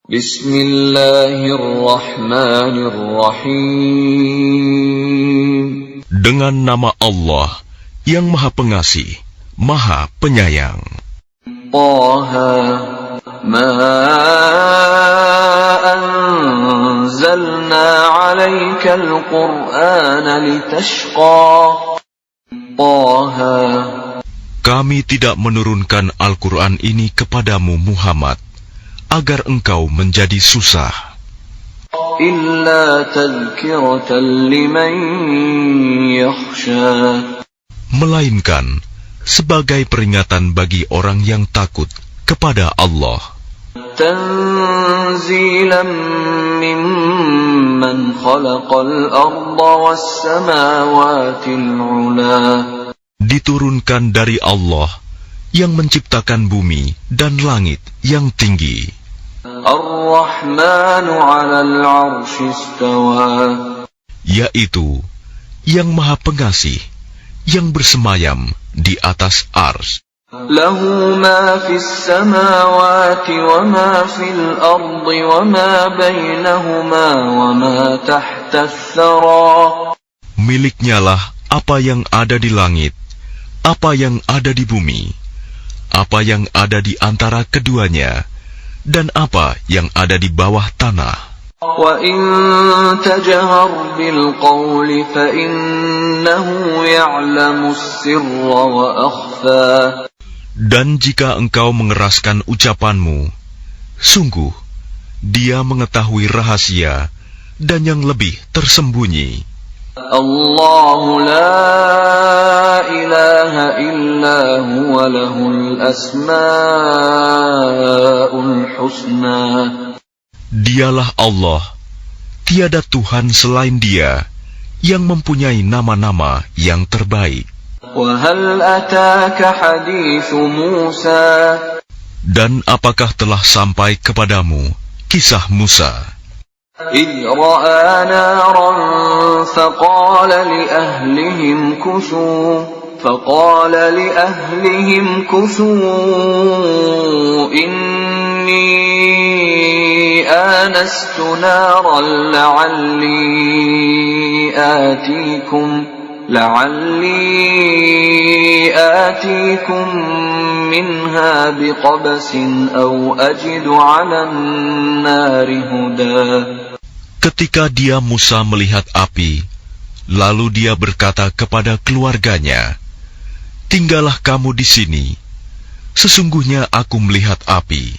Bismillahirrahmanirrahim. Dengan nama Allah yang Maha Pengasih, Maha Penyayang. Taha, ma anzalna 'alaikal Qur'ana litashqa. Taha, kami tidak menurunkan Al-Quran ini kepadamu Muhammad agar engkau menjadi susah, illa tadhkiratan liman yakhsha, melainkan sebagai peringatan bagi orang yang takut kepada Allah. Tanzilan mimman khalaqal arda was samawatil 'ula, diturunkan dari Allah yang menciptakan bumi dan langit yang tinggi. Ar-Rahmanu 'alal 'arsy istawa, yaitu yang Maha Pengasih yang bersemayam di atas ars. Lahu ma fis samawati wa ma fil ardi wa ma bainahuma wa ma tahta ats-tsara, miliknyalah apa yang ada di langit, apa yang ada di bumi, apa yang ada di antara keduanya, dan apa yang ada di bawah tanah. Wa in tajhar bil qawli fa innahu ya'lamus sirra wa akhfa, dan jika engkau mengeraskan ucapanmu, sungguh Dia mengetahui rahasia dan yang lebih tersembunyi. Allahu la ilaha illa huwa lahul asmaul husna. Dialah Allah, tiada Tuhan selain Dia, yang mempunyai nama-nama yang terbaik. Wa hal ataka hadithu Musa, dan apakah telah sampai kepadamu kisah Musa? إذ رأى نارا فقال لأهلهم كثوا إني آنست نارا لعلي آتيكم منها بقبس أو أجد على النار هدى. Ketika dia Musa melihat api, lalu dia berkata kepada keluarganya, "Tinggallah kamu di sini. Sesungguhnya aku melihat api.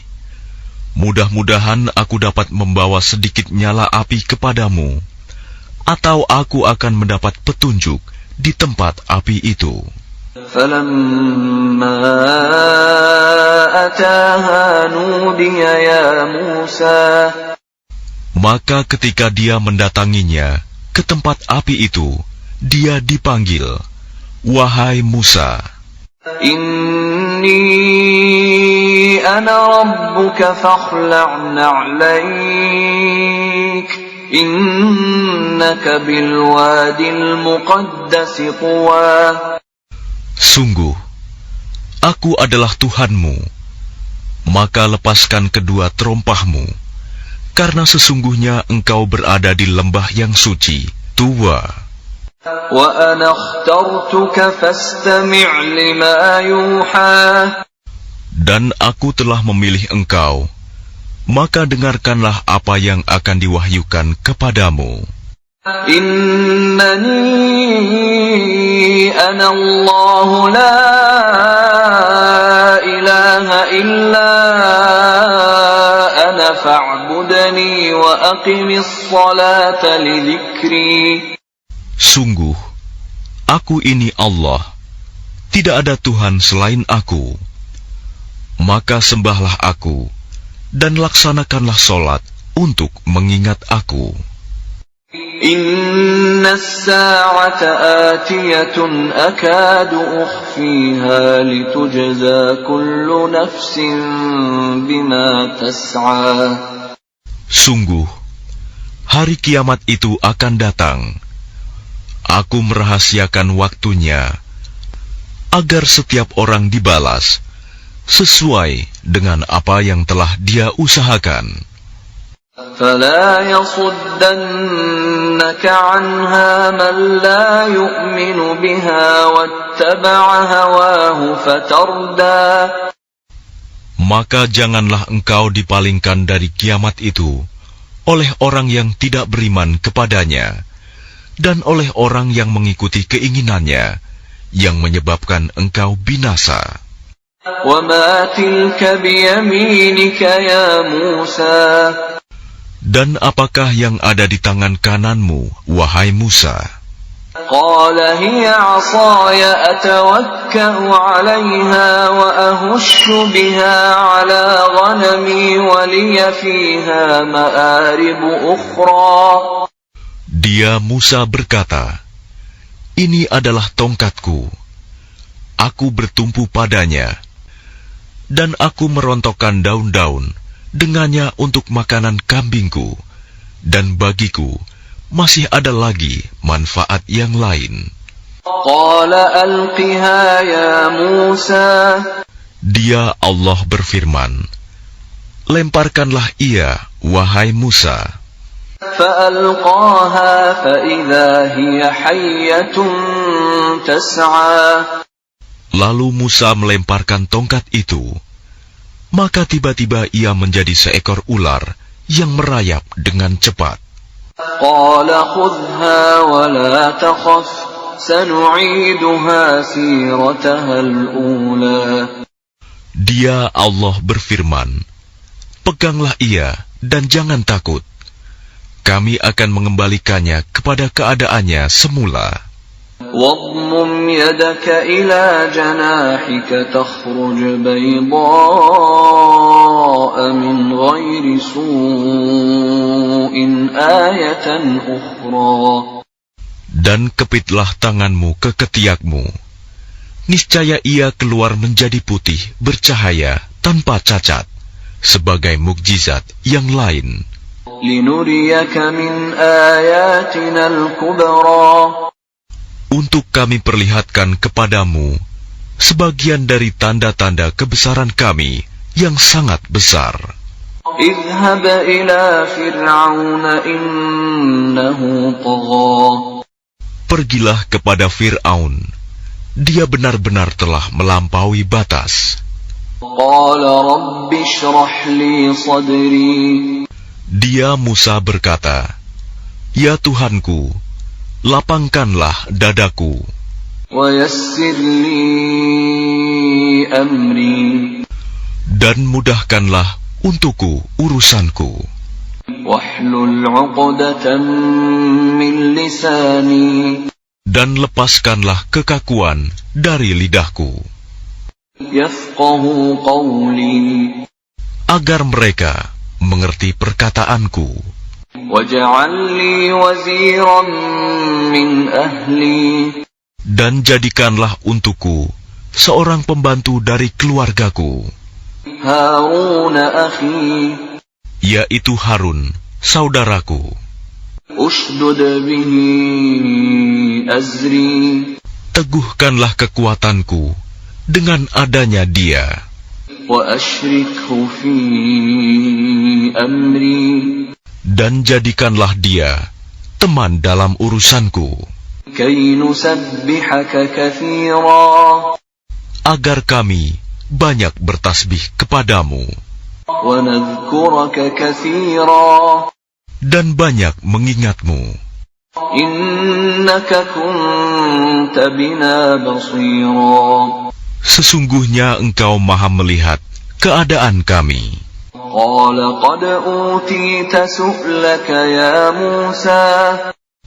Mudah-mudahan aku dapat membawa sedikit nyala api kepadamu, atau aku akan mendapat petunjuk di tempat api itu." فَلَمَّا أَتَاهَا نُودِيَ يَا مُوسَى. Maka ketika dia mendatanginya ke tempat api itu, dia dipanggil, "Wahai Musa, Inni ana rabbuka fakhla'na 'alaik, innaka bil wadil muqaddas tuwa." Sungguh, aku adalah Tuhanmu, maka lepaskan kedua terompahmu, karena sesungguhnya engkau berada di lembah yang suci, Tuwa. Wa ana akhtartuka fastami' lima yuha. Dan aku telah memilih engkau, maka dengarkanlah apa yang akan diwahyukan kepadamu. Innani ana Allah la ilaha illa ana fa'budni wa aqimis salata li dzikri. Sungguh, aku ini Allah, tidak ada Tuhan selain aku. Maka sembahlah aku, dan laksanakanlah solat untuk mengingat aku. Inna as-sa'ata atiyatun akadu ukhfiha litujza kullu nafsin bima tas'a. Sungguh, hari kiamat itu akan datang. Aku merahasiakan waktunya, agar setiap orang dibalas sesuai dengan apa yang telah dia usahakan. فلا يصدنك عنها من لا يؤمن بها واتبع هواه فتردى. Maka janganlah engkau dipalingkan dari kiamat itu oleh orang yang tidak beriman kepadanya dan oleh orang yang mengikuti keinginannya yang menyebabkan engkau binasa. وَمَا تِلْكَ بِيَمِينِكَ يَا مُوسَى. Dan apakah yang ada di tangan kananmu, wahai Musa? قَالَ هِيَ عَصَايَ أَتَوَكَّأُ عَلَيْهَا وَأَهُشُّ بِهَا عَلَى غَنَمِي وَلِيَ فِيهَا مَآرِبُ أُخْرَى. Dia Musa berkata, "Ini adalah tongkatku. Aku bertumpu padanya, dan aku merontokkan daun-daun dengannya untuk makanan kambingku, dan bagiku masih ada lagi manfaat yang lain." قَالَ أَلْقِهَا يَا مُوسَى. Dia Allah berfirman, "Lemparkanlah ia, wahai Musa." فَأَلْقَاهَا فَإِذَا هِيَ حَيَّةٌ تَسْعَى. Lalu Musa melemparkan tongkat itu, maka tiba-tiba ia menjadi seekor ular yang merayap dengan cepat. قَالَ خُذْهَا وَلَا تَخَفْ سَنُعِيدُهَا سِيرَتَهَا الْأُولَى. Dia Allah berfirman, "Peganglah ia dan jangan takut. Kami akan mengembalikannya kepada keadaannya semula." وَاضْمُمْ يَدَكَ إِلَى جَنَاحِكَ تَخْرُجْ بَيْضَاءَ مِنْ غَيْرِ سُوءٍ آيَةً أُخْرَى. Dan kepitlah tanganmu ke ketiakmu. Niscaya ia keluar menjadi putih, bercahaya, tanpa cacat, sebagai mukjizat yang lain. لِنُرِيَكَ مِنْ آيَاتِنَا الْكُبْرَى. Untuk kami perlihatkan kepadamu sebagian dari tanda-tanda kebesaran kami yang sangat besar. اذهب إلى فرعون إنه طغى. Pergilah kepada Fir'aun, dia benar-benar telah melampaui batas. قال رب اشرح لي صدري. Dia Musa berkata, "Ya Tuhanku, lapangkanlah dadaku, ويسر لي أمري. dan mudahkanlah untukku urusanku. واحلل عقدة من لساني. Dan lepaskanlah kekakuan dari lidahku, يفقه قولي. agar mereka mengerti perkataanku. واجعل لي وزيرا من أهلي. Dan jadikanlah untukku seorang pembantu dari keluargaku, هارون أخي. yaitu Harun, saudaraku. أشدد به أزري. Teguhkanlah kekuatanku dengan adanya dia, وأشركه في أمري. dan jadikanlah dia teman dalam urusanku, كي نسبحك كثيرا. agar kami banyak bertasbih kepadamu ونذكرك كثيرا. dan banyak mengingatmu. إنك كنت بنا بصيرا. Sesungguhnya engkau maha melihat keadaan kami. قال قد أوتيت سؤلك يا موسى.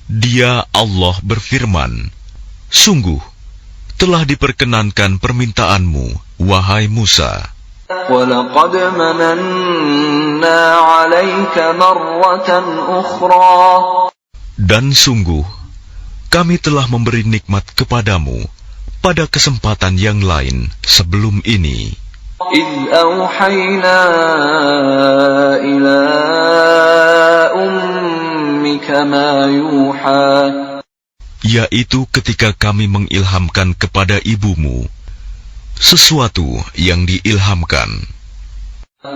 Dia Allah berfirman, "Sungguh telah diperkenankan permintaanmu, wahai Musa. وَلَقَدْ مَنَنَّا عَلَيْكَ مَرَّةً أُخْرَى. Dan sungguh kami telah memberi nikmat kepadamu pada kesempatan yang lain sebelum ini, إِذْ أَوْحَيْنَا إِلَىٰ أُمِّكَ مَا يُوحَىٰ. yaitu ketika kami mengilhamkan kepada ibumu sesuatu yang diilhamkan.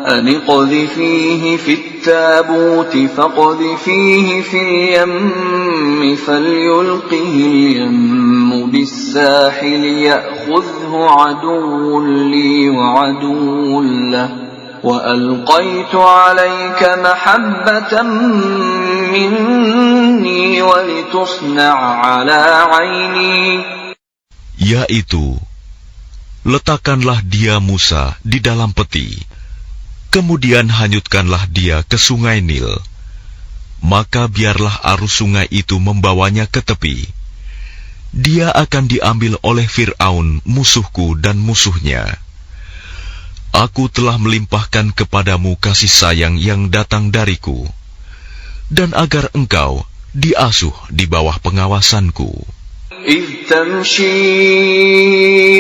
أن اقذفيه في التابوت فاقذفيه في اليم فليلقه اليم بالساحل يأخذه عدو لي وعدو له وألقيت عليك محبة مني ولتصنع على عيني. Yaitu, letakkanlah dia Musa di dalam peti, kemudian hanyutkanlah dia ke sungai Nil. Maka biarlah arus sungai itu membawanya ke tepi. Dia akan diambil oleh Fir'aun, musuhku dan musuhnya. Aku telah melimpahkan kepadamu kasih sayang yang datang dariku, dan agar engkau diasuh di bawah pengawasanku. إذ تمشي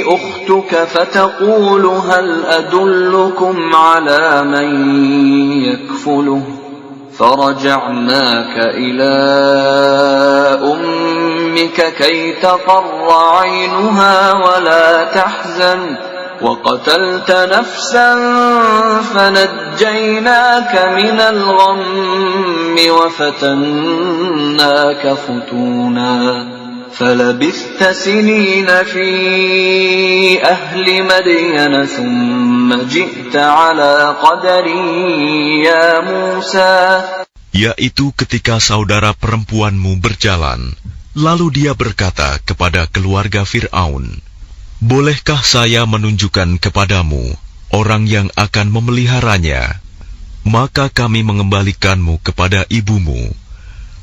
أختك فتقول هل أدلكم على من يكفله فرجعناك إلى أمك كي تقر عينها ولا تحزن وقتلت نفسا فنجيناك من الغم وفتناك فتونا فلبثت سنين في أهل مدين ثم جئت على قدر يا موسى. Yaitu ketika saudara perempuanmu berjalan, lalu dia berkata kepada keluarga Fir'aun, bolehkah saya menunjukkan kepadamu orang yang akan memeliharanya? Maka kami mengembalikanmu kepada ibumu,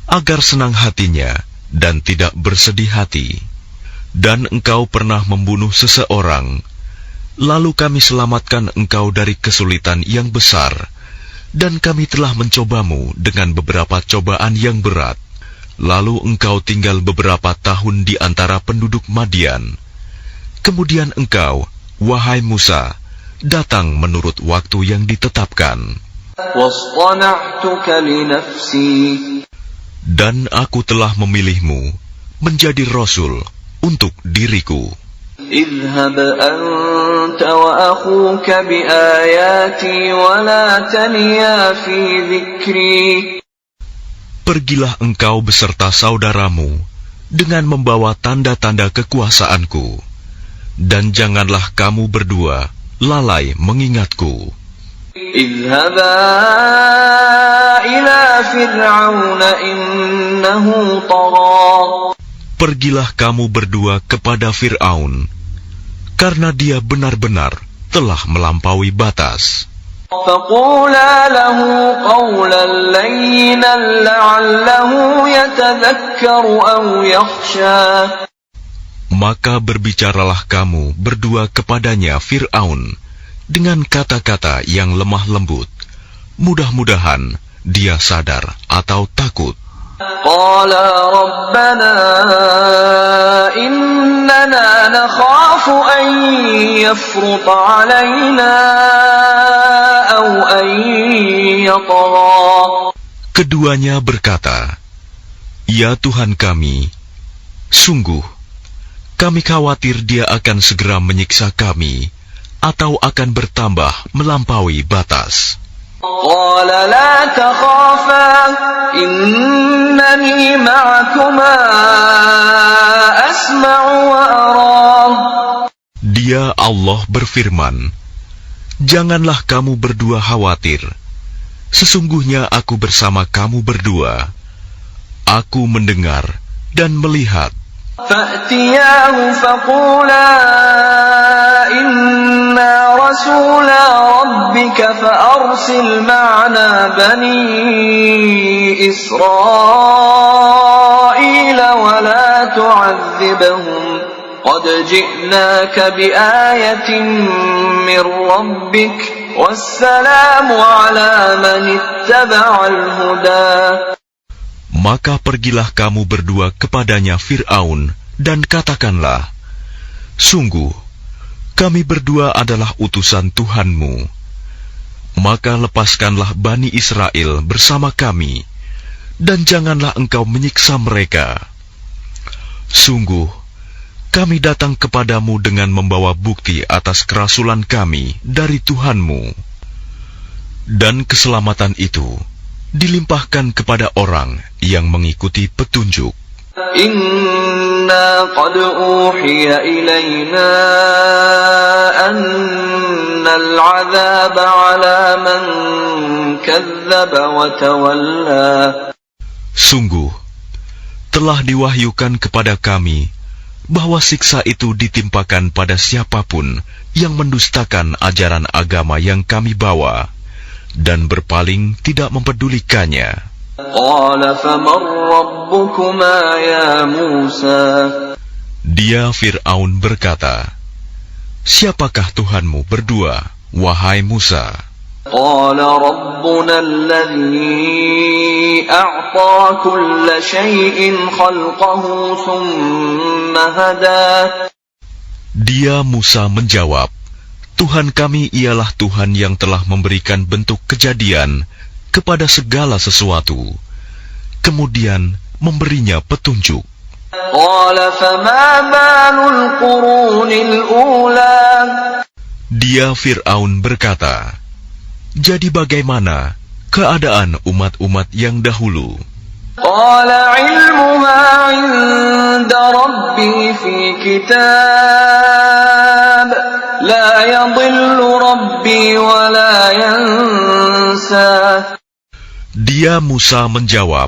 agar senang hatinya dan tidak bersedih hati. Dan engkau pernah membunuh seseorang, lalu kami selamatkan engkau dari kesulitan yang besar, dan kami telah mencobamu dengan beberapa cobaan yang berat. Lalu engkau tinggal beberapa tahun di antara penduduk Madian. Kemudian engkau, wahai Musa, datang menurut waktu yang ditetapkan. وَاصْطَنَعْتُكَ لِنَفْسِي. Dan aku telah memilihmu menjadi Rasul untuk diriku. اذهب أنت وأخوك بآياتي ولا تنيا في ذكري. Pergilah engkau beserta saudaramu dengan membawa tanda-tanda kekuasaanku, dan janganlah kamu berdua lalai mengingatku. اذهبا إلى فرعون إنه طغى. Pergilah kamu berdua kepada Fir'aun, karena dia benar-benar telah melampaui batas. فقولا له قولا لينا لعله يتذكر أو يخشى. Maka berbicaralah kamu berdua kepadanya Fir'aun dengan kata-kata yang lemah lembut. Mudah-mudahan dia sadar atau takut. قالا ربنا إننا نخاف أن يفرط علينا أو أن يطغى. Keduanya berkata, ya Tuhan kami, sungguh kami khawatir dia akan segera menyiksa kami atau akan bertambah melampaui batas. قال لا تخافا إنني معكما أسمع وأرى. Dia Allah berfirman, janganlah kamu berdua khawatir. Sesungguhnya aku bersama kamu berdua. Aku mendengar dan melihat. فأتياه فقولا إنا رسولا ربك فأرسل معنا بني إسرائيل ولا تعذبهم قد جئناك بآية من ربك والسلام على من اتبع الهدى. Maka pergilah kamu berdua kepadanya Fir'aun, dan katakanlah, sungguh, kami berdua adalah utusan Tuhanmu. Maka lepaskanlah Bani Israel bersama kami, dan janganlah engkau menyiksa mereka. Sungguh, kami datang kepadamu dengan membawa bukti atas kerasulan kami dari Tuhanmu. Dan keselamatan itu dilimpahkan kepada orang yang mengikuti petunjuk. Inna qad uhiya ilayna annal 'adzaba 'ala man kadzdzaba wa tawalla. Sungguh, telah diwahyukan kepada kami bahwa siksa itu ditimpakan pada siapapun yang mendustakan ajaran agama yang kami bawa dan berpaling tidak mempedulikannya. Qala faman rabbukuma ya Musa. Dia Fir'aun berkata, siapakah Tuhanmu berdua, wahai Musa? Qala rabbuna alladhi a'ta kulla shay'in khalqahu thumma hada. Dia Musa menjawab, Tuhan kami ialah Tuhan yang telah memberikan bentuk kejadian kepada segala sesuatu, kemudian memberinya petunjuk. Qala fama balul qurunil ula. Dia Fir'aun berkata, jadi bagaimana keadaan umat-umat yang dahulu? Qala ilmuha 'inda rabbi fi kitab la yadhillu rabbi wa la yansa. Dia Musa menjawab,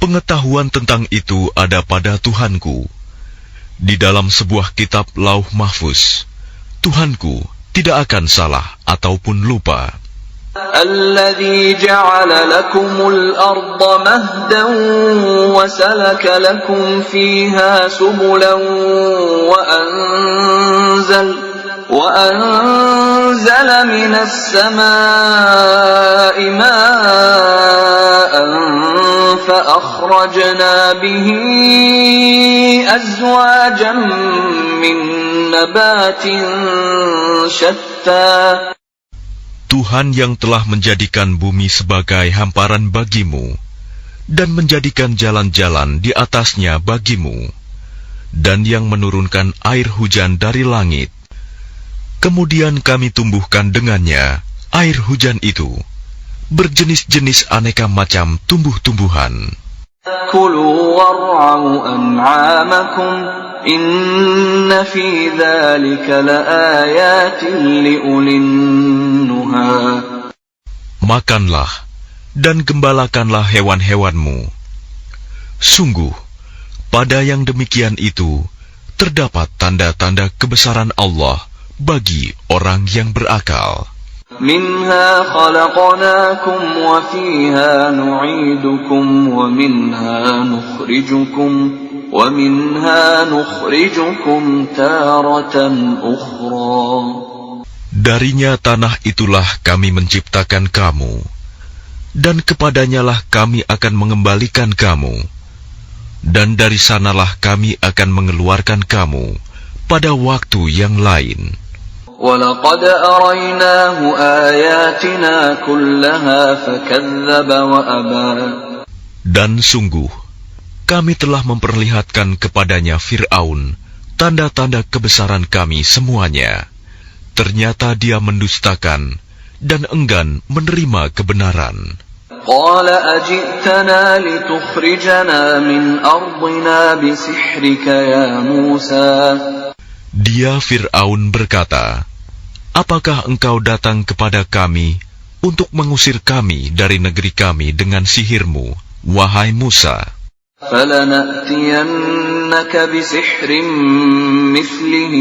pengetahuan tentang itu ada pada Tuhanku. Di dalam sebuah kitab Lauh Mahfuz, Tuhanku tidak akan salah ataupun lupa. Alladzi ja'ala lakumul arda mahdan wa salaka lakum fiha subulan wa anzala minas samaa'i ma'an fa akhrajna bihi azwajan min nabatin syatta. Tuhan yang telah menjadikan bumi sebagai hamparan bagimu dan menjadikan jalan-jalan di atasnya bagimu, dan yang menurunkan air hujan dari langit. Kemudian kami tumbuhkan dengannya air hujan itu berjenis-jenis aneka macam tumbuh-tumbuhan. Kulu war'au an'amakum inna fi dzalika laayatin liulin nuha. Makanlah dan gembalakanlah hewan-hewanmu. Sungguh, pada yang demikian itu terdapat tanda-tanda kebesaran Allah bagi orang yang berakal. Minha khalaqnakum wa fiha nu'idukum wa minha nukhrijukum taratan ukhra. Darinya tanah itulah kami menciptakan kamu, dan kepadanyalah kami akan mengembalikan kamu, dan dari sanalah kami akan mengeluarkan kamu pada waktu yang lain. وَلَقَدْ أَرَيْنَاهُ آيَاتِنَا كُلَّهَا فَكَذَّبَ وَأَبَى. Dan sungguh, kami telah memperlihatkan kepadanya Fir'aun tanda-tanda kebesaran kami semuanya. Ternyata dia mendustakan dan enggan menerima kebenaran. قَالَ أَجِئْتَنَا لِتُخْرِجَنَا مِنْ أَرْضِنَا بِسِحْرِكَ يَا مُوسَى. Dia Fir'aun berkata, apakah engkau datang kepada kami untuk mengusir kami dari negeri kami dengan sihirmu, wahai Musa? فَلَنَأْتِيَنَّكَ بِسِحْرٍ مِثْلِهِ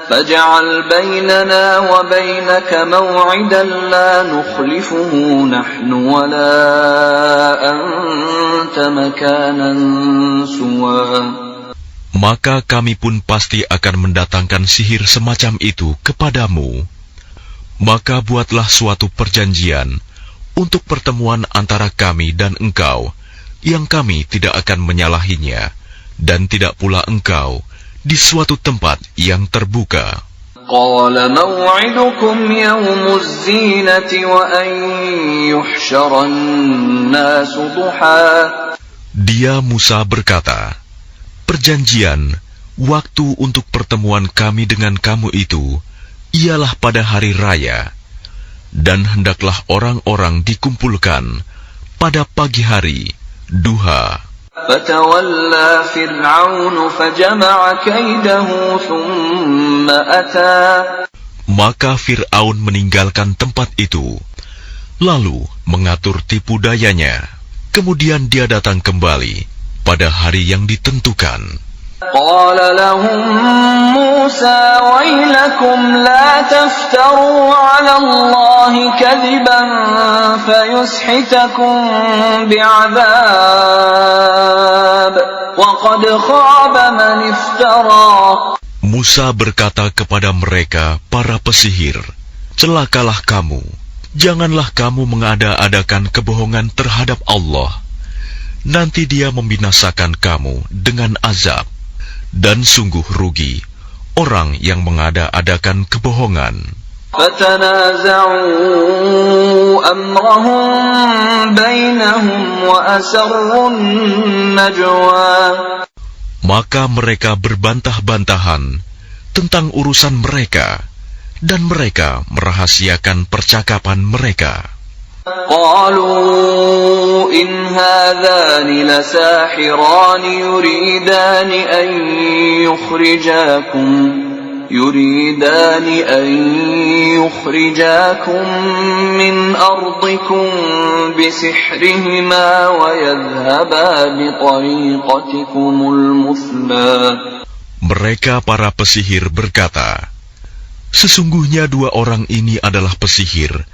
فَاجْعَلْ بَيْنَنَا وَبَيْنَكَ مَوْعِدًا لَا نُخْلِفُهُ نَحْنُ وَلَا أَنْتَ مَكَانًا سُوًى. Maka kami pun pasti akan mendatangkan sihir semacam itu kepadamu. Maka buatlah suatu perjanjian untuk pertemuan antara kami dan engkau, yang kami tidak akan menyalahinya, dan tidak pula engkau di suatu tempat yang terbuka. قَالَ مَوْعِدُكُمْ يَوْمُ الزِّينَةِ وَأَنْ يُحْشَرَ النَّاسُ ضُحًى. Dia Musa berkata, perjanjian, waktu untuk pertemuan kami dengan kamu itu, ialah pada hari raya, dan hendaklah orang-orang dikumpulkan pada pagi hari, duha. فَتَوَلَّى فِرْعَوْنُ فَجَمَعَ كَيْدَهُ ثُمَّ أَتَى. Maka Fir'aun meninggalkan tempat itu, lalu mengatur tipu dayanya. Kemudian dia datang kembali pada hari yang ditentukan. قال لهم موسى ويلكم لا تفتروا على الله كذبا فيسحتكم بعذاب وقد خاب من افترى. Musa berkata kepada mereka, para pesihir, celakalah kamu, janganlah kamu mengada-adakan kebohongan terhadap Allah. Nanti dia membinasakan kamu dengan azab. Dan sungguh rugi orang yang mengada-adakan kebohongan. فَتَنَازَعُوا أَمْرَهُمْ بَيْنَهُمْ وَأَسَرُّوا النَّجْوَى. Maka mereka berbantah-bantahan tentang urusan mereka, dan mereka merahasiakan percakapan mereka. قالوا إن هذان لساحران يريدان أن يخرجاكم من أرضكم بسحرهما ويذهبا بطريقتكم المثلى. Mereka para pesihir berkata, sesungguhnya dua orang ini adalah pesihir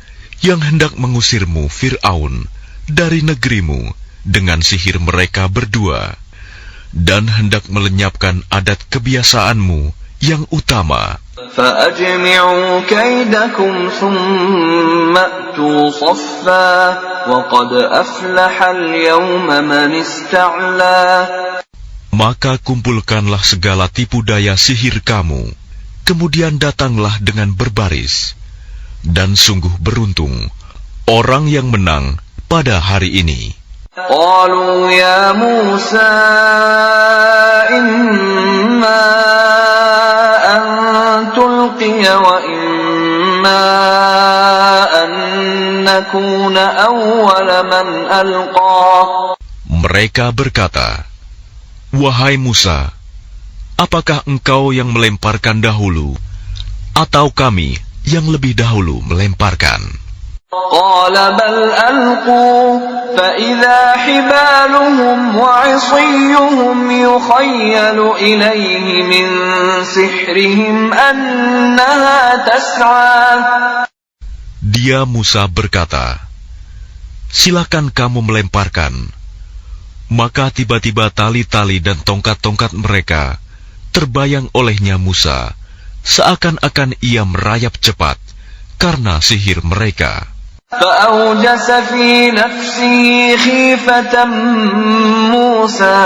yang hendak mengusirmu, Fir'aun, dari negerimu dengan sihir mereka berdua, dan hendak melenyapkan adat kebiasaanmu yang utama. فَأَجْمِعُوا كَيْدَكُمْ ثُمَّ أْتُوا صَفًّا وَقَدْ أَفْلَحَ الْيَوْمَ مَنِ اسْتَعْلَى. Maka kumpulkanlah segala tipu daya sihir kamu, kemudian datanglah dengan berbaris. Dan sungguh beruntung orang yang menang pada hari ini. قالوا يا موسى إما أن تلقي وإما أن نكون أول من ألقى. Mereka berkata, wahai Musa, apakah engkau yang melemparkan dahulu, atau kami yang lebih dahulu melemparkan? قال بل ألقوا فإذا حبالهم وعصيهم يخيل إليه من سحرهم أنها تسعى. Dia Musa berkata, silakan kamu melemparkan. Maka tiba-tiba tali-tali dan tongkat-tongkat mereka terbayang olehnya Musa, seakan-akan ia merayap cepat karena sihir mereka. فأوجس في نفسه خيفة موسى.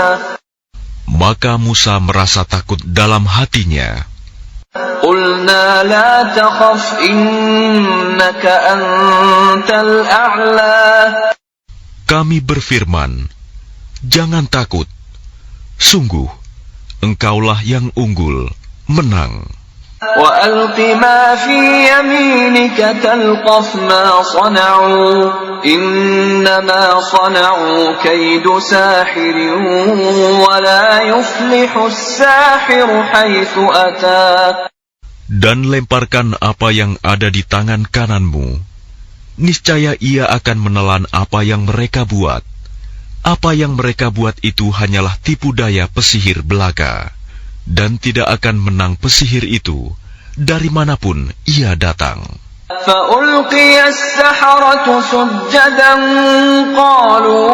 Maka Musa merasa takut dalam hatinya. قلنا لا تخف إنك أنت الأعلى. Kami berfirman, jangan takut, sungguh engkaulah yang unggul, menang. وَأَلْقِ مَا فِي يَمِينِكَ تَلْقَفْ مَا صَنَعُوا إِنَّمَا صَنَعُوا كَيْدُ سَاحِرٍ وَلَا يُفْلِحُ السَّاحِرُ حَيْثُ أَتَى. Dan lemparkan apa yang ada di tangan kananmu. Niscaya ia akan menelan apa yang mereka buat. Apa yang mereka buat itu hanyalah tipu daya pesihir belaka. Dan tidak akan menang pesihir itu dari manapun ia datang. فَأُلْقِيَ السَّحَرَةُ سُجَّدًا قَالُوا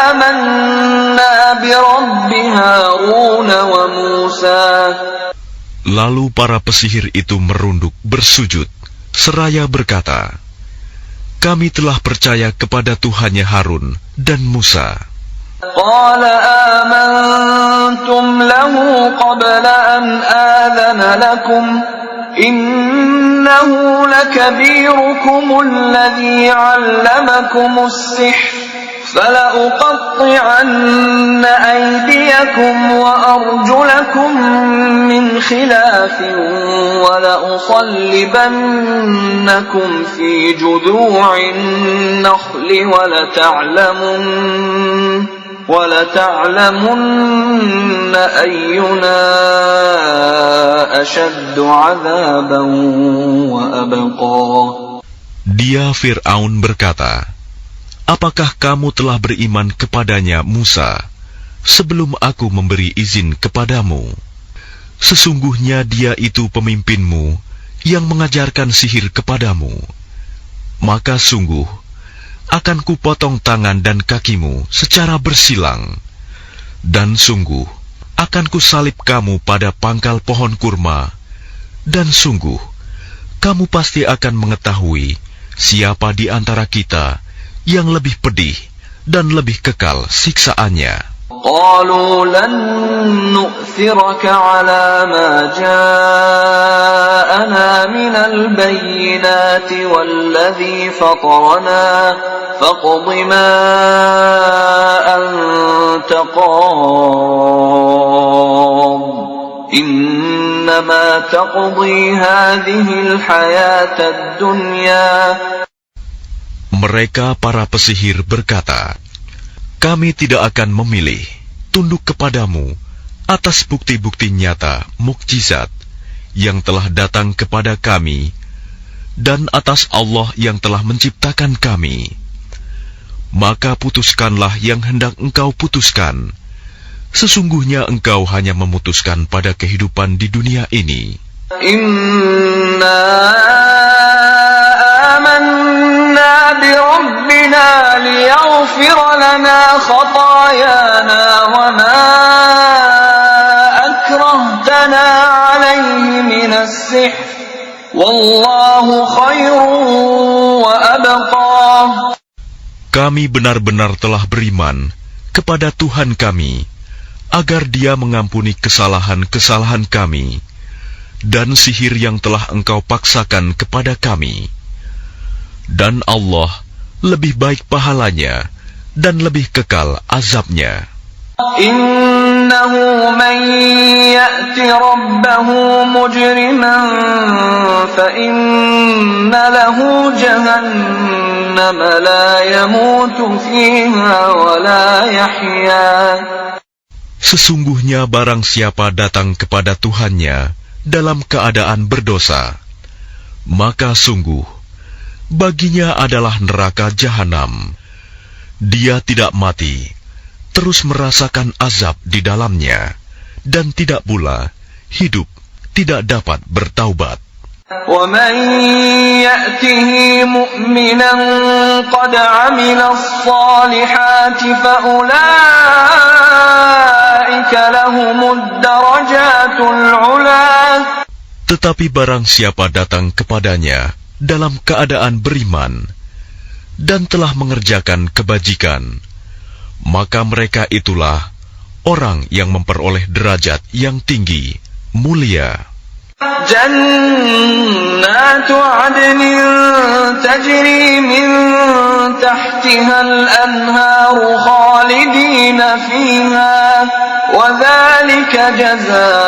آمَنَّا بِرَبِّ هَارُونَ وَمُوسَى. Lalu para pesihir itu merunduk bersujud seraya berkata, kami telah percaya kepada Tuhannya Harun dan Musa. قال آمنتم له قبل أن آذن لكم إنه لكبيركم الذي علمكم السحر فلأقطعن أيديكم وأرجلكم من خلاف ولأصلبنكم في جذوع النخل ولتعلمن أينا أشد عذابا وأبقى. Dia Fir'aun berkata, apakah kamu telah beriman kepadanya Musa sebelum aku memberi izin kepadamu? Sesungguhnya dia itu pemimpinmu yang mengajarkan sihir kepadamu. Maka sungguh akan kupotong tangan dan kakimu secara bersilang, dan sungguh akan kusalib kamu pada pangkal pohon kurma, dan sungguh kamu pasti akan mengetahui siapa di antara kita yang lebih pedih dan lebih kekal siksaannya. قالوا لن نؤثرك على ما جاءنا من البينات والذي فطرنا فاقض ما أنت قاض إنما تقضي هذه الحياة الدنيا. Mereka para pesihir berkata, kami tidak akan memilih tunduk kepadamu atas bukti-bukti nyata mukjizat yang telah datang kepada kami dan atas Allah yang telah menciptakan kami. Maka putuskanlah yang hendak engkau putuskan. Sesungguhnya engkau hanya memutuskan pada kehidupan di dunia ini. Inna amanna bi rabbina liyaghfir lana khatayana wa ma akrahtana alayhi minas sihr wallahu khairun wa abqa. Kami benar-benar telah beriman kepada Tuhan kami agar Dia mengampuni kesalahan-kesalahan kami dan sihir yang telah engkau paksakan kepada kami. Dan Allah lebih baik pahalanya dan lebih kekal azabnya. Innahu man ya'ti rabbahu mujriman fa inna lahu jahannam la yamutu fiha wa la yahya. Sesungguhnya barang siapa datang kepada Tuhannya dalam keadaan berdosa, maka sungguh baginya adalah neraka jahanam. Dia tidak mati, terus merasakan azab di dalamnya, dan tidak pula hidup tidak dapat bertaubat. وَمَنْ يَأْتِهِ مُؤْمِنًا قَدْ عَمِلَ الصَّالِحَاتِ فَأُولَئِكَ لَهُمُ الدَّرَجَاتُ الْعُلَى. Tetapi barang siapa datang kepadanya dalam keadaan beriman dan telah mengerjakan kebajikan, maka mereka itulah orang yang memperoleh derajat yang tinggi, mulia. جنات عدن تجري من تحتها الأنهار خالدين فيها وذلك جزاء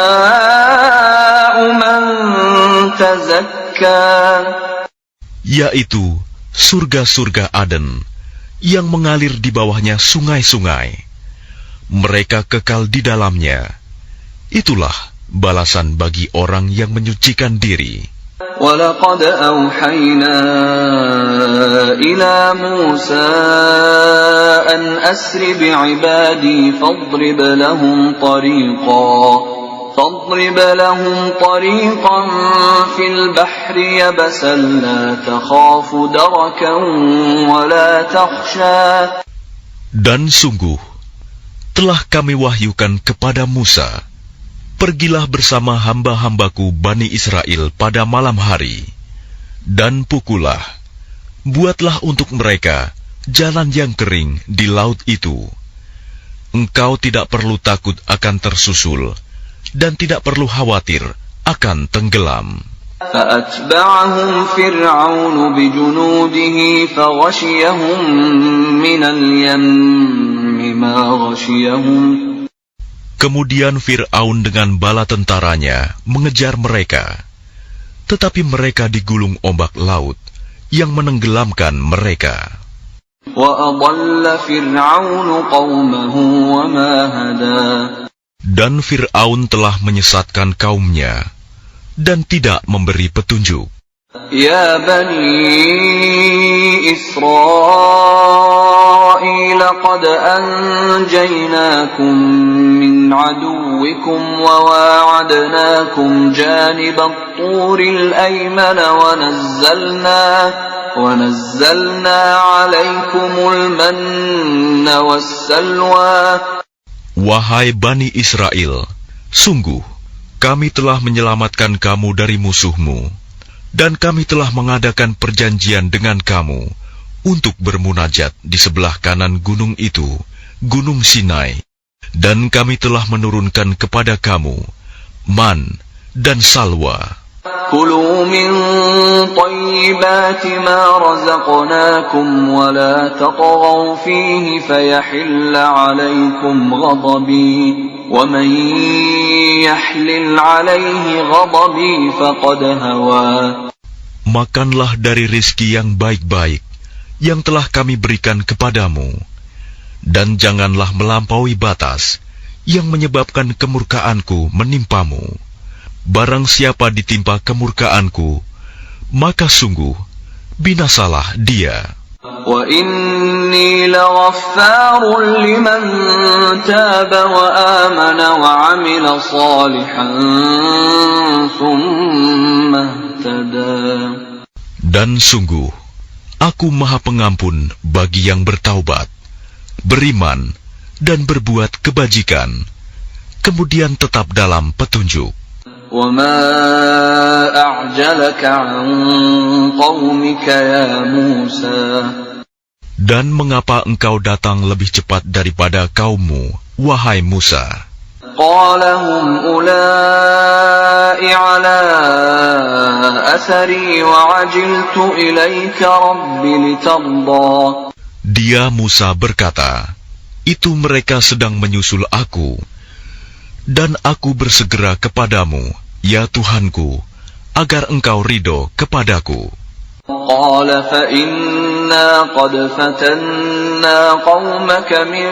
من تزكى. Yaitu surga-surga Aden yang mengalir di bawahnya sungai-sungai. Mereka kekal di dalamnya. Itulah balasan bagi orang yang menyucikan diri. وَلَقَدْ أَوْحَيْنَا إِلَى مُوسَى أَنْ أَسْرِ بِعِبَادِي فَاضْرِبْ لَهُمْ طَرِيقًا فِي الْبَحْرِ يَبَسًا لَا تَخَافُ دَرَكًا وَلَا تَخْشَى. Dan sungguh telah kami wahyukan kepada Musa, pergilah bersama hamba-hambaku Bani Israel pada malam hari, dan pukullah, buatlah untuk mereka jalan yang kering di laut itu. Engkau tidak perlu takut akan tersusul, dan tidak perlu khawatir akan tenggelam. فأتبعهم فرعون بجنوده فغشيهم من اليم ما غشيهم. Kemudian Fir'aun dengan bala tentaranya mengejar mereka, tetapi mereka digulung ombak laut yang menenggelamkan mereka. وَأَضَلَّ فِرْعَوْنُ قَوْمَهُ وَمَا هَدَى. Dan Fir'aun telah menyesatkan kaumnya dan tidak memberi petunjuk. يا بني إسرائيل قد أنجيناكم من عدوكم وواعدناكم جانب الطور الأيمن ونزلنا عليكم المن والسلوى. Wahai Bani Israel, sungguh kami telah menyelamatkan kamu dari musuhmu, dan kami telah mengadakan perjanjian dengan kamu untuk bermunajat di sebelah kanan gunung itu, Gunung Sinai. Dan kami telah menurunkan kepada kamu man dan salwa. كلوا من طيبات ما رزقناكم ولا تطغوا فيه فيحل عليكم غضبي ومن يحلل عليه غضبي فقد هوى. Makanlah dari rizki yang baik-baik yang telah kami berikan kepadamu, dan janganlah melampaui batas yang menyebabkan kemurkaanku menimpamu. Barang siapa ditimpa kemurkaanku, maka sungguh binasalah dia. وَإِنِّي لَغَفَّارٌ لِمَن تَابَ وَآمَنَ وَعَمِلَ صَالِحًا ثُمَّ اهْتَدَى. Dan sungguh, aku Maha Pengampun bagi yang bertaubat, beriman, dan berbuat kebajikan, kemudian tetap dalam petunjuk. وَمَا أَعْجَلَكَ عَنْ قَوْمِكَ يَا مُوسَى. Dan mengapa engkau datang lebih cepat daripada kaummu, wahai Musa? قَالَ هُمْ أُولَاءِ عَلَى أَثَرِي وَعَجِلْتُ إِلَيْكَ رَبِّ لِتَرْضَى. Dia Musa berkata, itu mereka sedang menyusul aku, dan aku bersegera kepadamu, ya Tuhanku, agar engkau ridho kepadaku. قَالَ فَإِنَّا قَدْ فَتَنَّا قَوْمَكَ مِنْ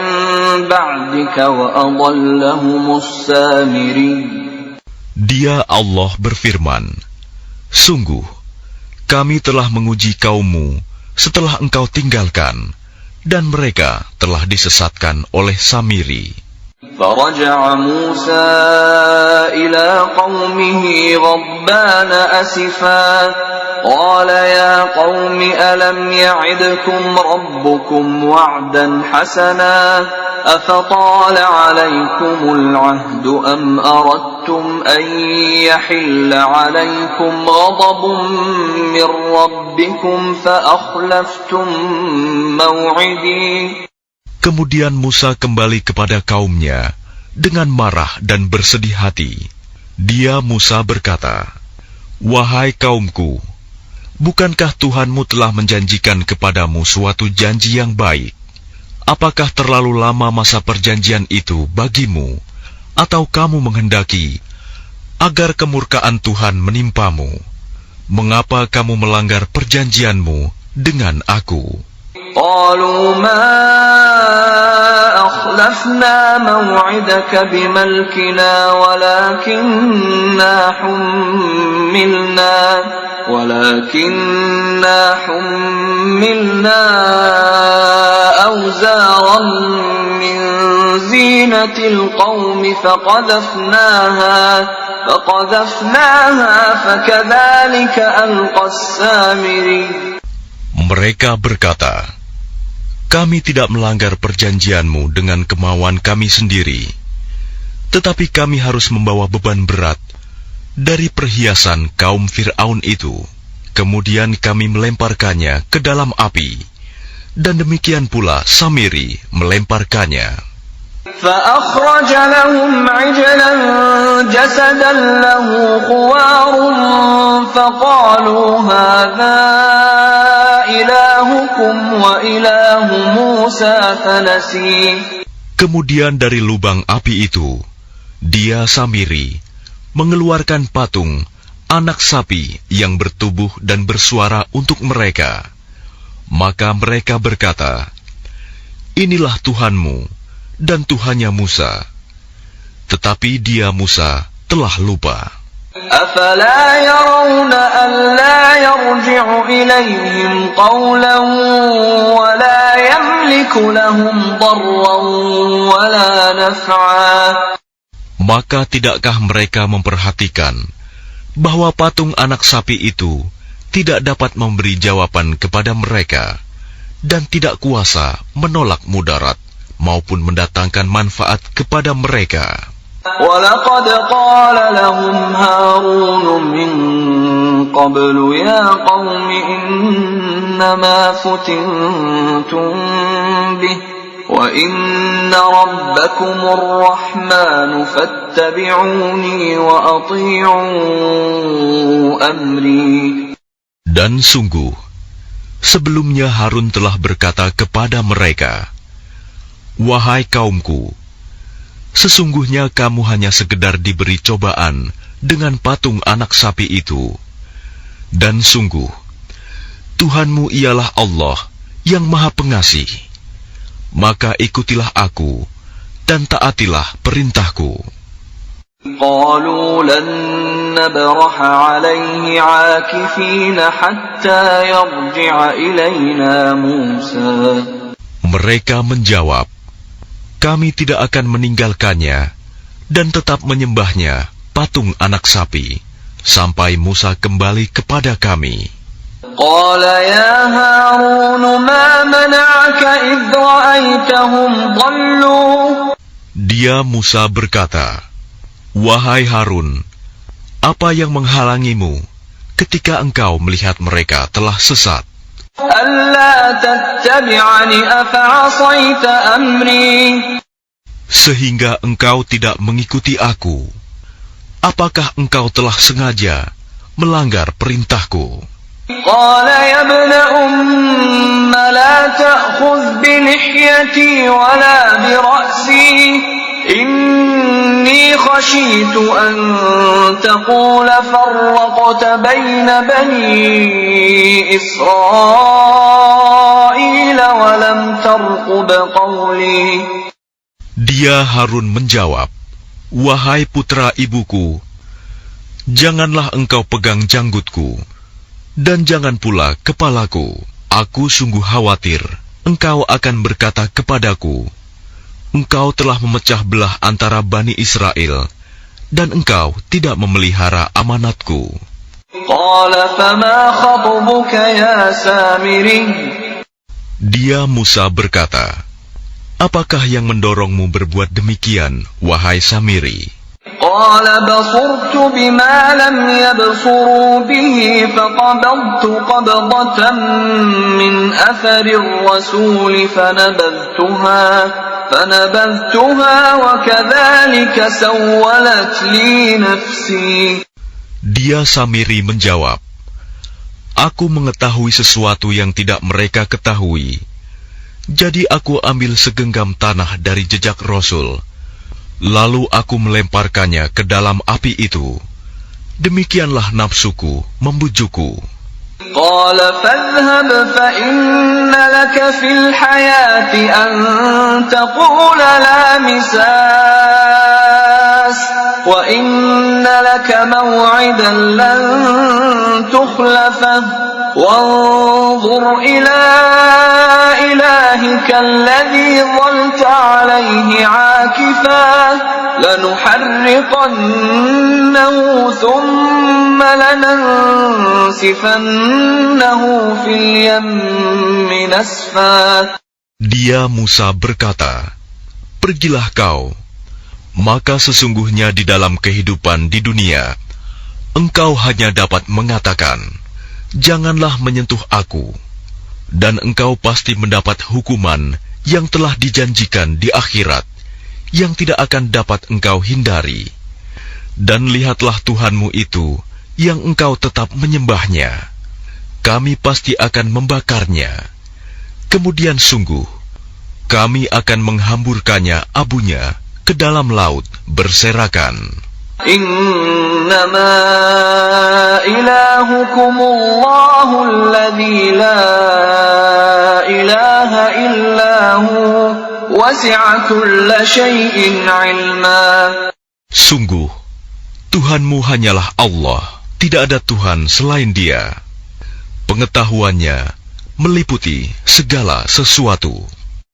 بَعْدِكَ وَأَضَلَّهُمُ السَّامِرِيُّ. Dia Allah berfirman, sungguh, kami telah menguji kaummu setelah engkau tinggalkan, dan mereka telah disesatkan oleh Samiri. فَرَجَعَ مُوسَى إِلَى قَوْمِهِ غَضْبَانَ أَسِفًا قَالَ يَا قَوْمِ أَلَمْ يَعِدْكُمْ رَبُّكُمْ وَعْدًا حَسَنًا أَفَطَالَ عَلَيْكُمُ الْعَهْدُ أَمْ أَرَدتُّمْ أَنْ يَحِلَّ عَلَيْكُمْ غَضَبٌ مِّن رَّبِّكُمْ فَأَخْلَفْتُمْ مَوْعِدِي. Kemudian Musa kembali kepada kaumnya dengan marah dan bersedih hati. Dia Musa berkata, wahai kaumku, bukankah Tuhanmu telah menjanjikan kepadamu suatu janji yang baik? Apakah terlalu lama masa perjanjian itu bagimu, atau kamu menghendaki agar kemurkaan Tuhan menimpamu? Mengapa kamu melanggar perjanjianmu dengan aku? قالوا ما أخلفنا موعدك بملكنا ولكننا حملنا أوزارا من زينة القوم فقذفناها فكذلك ألقى السامري. Mereka berkata, kami tidak melanggar perjanjianmu dengan kemauan kami sendiri, tetapi kami harus membawa beban berat dari perhiasan kaum Fir'aun itu. Kemudian kami melemparkannya ke dalam api, dan demikian pula Samiri melemparkannya. فأخرج لهم عجلا جسدا له خوار فقالوا هذا إلهكم وإله موسى فنسي. Kemudian dari lubang api itu, dia Samiri mengeluarkan patung anak sapi yang bertubuh dan bersuara untuk mereka. Maka mereka berkata, inilah Tuhanmu dan Tuhannya Musa. Tetapi dia Musa telah lupa. أَفَلَا يَرَوْنَ أَلَّا يَرْجِعُ إِلَيْهِمْ قَوْلًا وَلَا يَمْلِكُ لَهُمْ ضَرًّا وَلَا نَفْعًا. Maka tidakkah mereka memperhatikan bahwa patung anak sapi itu tidak dapat memberi jawaban kepada mereka dan tidak kuasa menolak mudarat maupun mendatangkan manfaat kepada mereka. وَلَقَدْ قَالَ لَهُمْ هَارُونُ مِنْ قَبْلُ يَا قَوْمِ إِنَّمَا فُتِنْتُمْ بِهِ وَإِنَّ رَبَّكُمُ الرَّحْمَنُ فَاتَّبِعُونِي وَأَطِيعُوا أَمْرِي. Dan sungguh, sebelumnya Harun telah berkata kepada mereka, wahai kaumku, sesungguhnya kamu hanya sekedar diberi cobaan dengan patung anak sapi itu. Dan sungguh, Tuhanmu ialah Allah yang Maha Pengasih. Maka ikutilah aku dan taatilah perintahku. قالوا لن نبرح عليه عاكفين حتى يرجع إلينا موسى. Mereka menjawab, kami tidak akan meninggalkannya dan tetap menyembahnya patung anak sapi sampai Musa kembali kepada kami. قال يا هارون ما منعك إذ رأيتهم ضلوا. Dia Musa berkata, wahai Harun, apa yang menghalangimu ketika engkau melihat mereka telah sesat? ألا تتبعني أفعصيت أمري. Sehingga engkau tidak mengikuti aku. Apakah engkau telah sengaja melanggar perintahku? قال يا ابن أم لا تأخذ بلحيتي ولا برأسي إني خشيت أن تقول فرقت بين بني إسرائيل ولم ترقب قولي. Dia Harun menjawab, wahai putra ibuku, janganlah engkau pegang janggutku, dan jangan pula kepalaku. Aku sungguh khawatir engkau akan berkata kepadaku, engkau telah memecah belah antara Bani Israel, dan engkau tidak memelihara amanatku. قال فما خطبك يا سامري. Dia Musa berkata, apakah yang mendorongmu berbuat demikian, wahai Samiri? قال بصرت بما لم يبصروا به فقبضت قبضة من أثر الرسول فنبذتها وكذلك سولت لي نفسي. Dia Samiri menjawab, aku mengetahui sesuatu yang tidak mereka ketahui. Jadi aku ambil segenggam tanah dari jejak Rasul, lalu aku melemparkannya ke dalam api itu. Demikianlah nafsuku membujukku. قال فاذهب فإن لك في الحياة أن تقول لا مساس وإن لك موعدا لن تخلفه وانظر إلى إلهك الذي ظلت عليه عاكفا لنحرقنه ثم لننسفنه في اليم نسفا. Dia Musa berkata, pergilah kau, maka sesungguhnya di dalam kehidupan di dunia, engkau hanya dapat mengatakan, janganlah menyentuh aku, dan engkau pasti mendapat hukuman yang telah dijanjikan di akhirat, yang tidak akan dapat engkau hindari. Dan lihatlah Tuhanmu itu yang engkau tetap menyembahnya, kami pasti akan membakarnya. Kemudian sungguh, kami akan menghamburkannya abunya ke dalam laut berserakan. Innama ilahukumullahu alladzi la ilaha illahu wasi'a kulla syai'in ilma. Sungguh, Tuhanmu hanyalah Allah, tidak ada Tuhan selain Dia. Pengetahuannya meliputi segala sesuatu.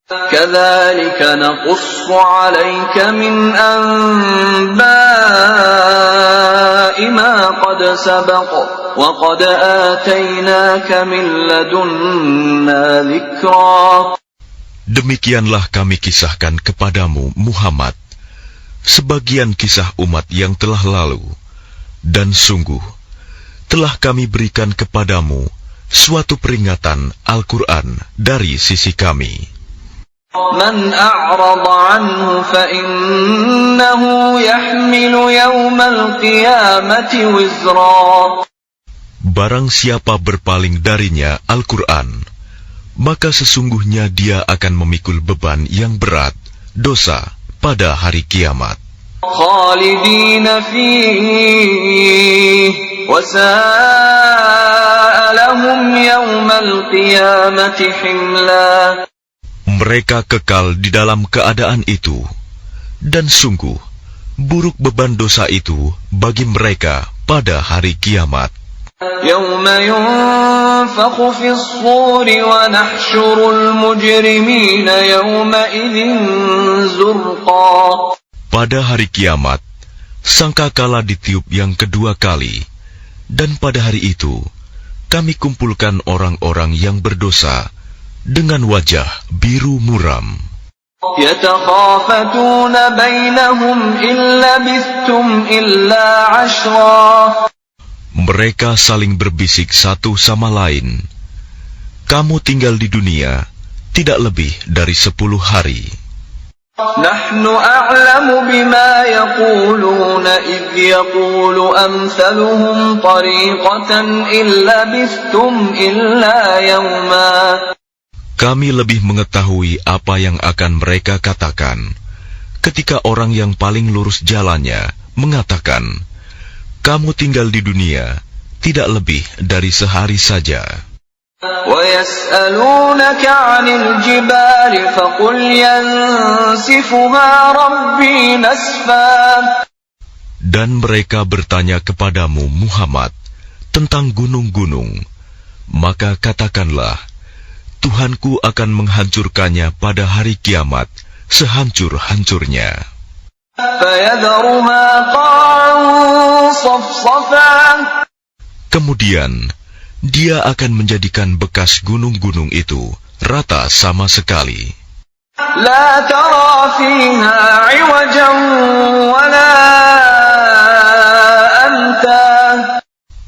كَذَلِكَ نَقُصُّ عَلَيْكَ مِنْ أَنْبَاءِ مَا قَدْ سَبَقَ وَقَدْ آتَيْنَاكَ مِنْ لَدُنَّا ذِكْرًا. Demikianlah kami kisahkan kepadamu, Muhammad, sebagian kisah umat yang telah lalu, dan sungguh telah kami berikan kepadamu suatu peringatan Al-Quran dari sisi kami. Man a'rada anhu fa innahu yahmilu yawmal qiyamati wizra. Barang siapa berpaling darinya Al-Quran, maka sesungguhnya dia akan memikul beban yang berat, dosa pada hari kiamat. Khalidina fihi wa sa'a lahum yawmal qiyamati himla. Mereka kekal di dalam keadaan itu, dan sungguh buruk beban dosa itu bagi mereka pada hari kiamat. Yawma yunfakhu fis suri wa nahsyurul mujrimina yawma idzin zurqa. Pada hari kiamat, sangkakala ditiup yang kedua kali, dan pada hari itu kami kumpulkan orang-orang yang berdosa dengan wajah biru muram. Yatakhafatuna bainahum illa bistum illa 'ashra. Mereka saling berbisik satu sama lain, kamu tinggal di dunia tidak lebih dari 10 hari. Nahnu a'lamu bima yaquluna idh yaqulu amthaluhum tariqatan illa bistum illa yawma. Kami lebih mengetahui apa yang akan mereka katakan ketika orang yang paling lurus jalannya mengatakan, kamu tinggal di dunia tidak lebih dari sehari saja. وَيَسْأَلُونَكَ عَنِ الْجِبَالِ فَقُلْ يَنْسِفُهَا رَبِّي نَسْفًا. Dan mereka bertanya kepadamu, Muhammad, tentang gunung-gunung, maka katakanlah, Tuhanku akan menghancurkannya pada hari kiamat sehancur-hancurnya. فَيَذَرُهَا قَاعًا صَفْصَفًا. Kemudian dia akan menjadikan bekas gunung-gunung itu rata sama sekali. لَا تَرَى فِيهَا عِوَجًا وَلَا أَمْتًا.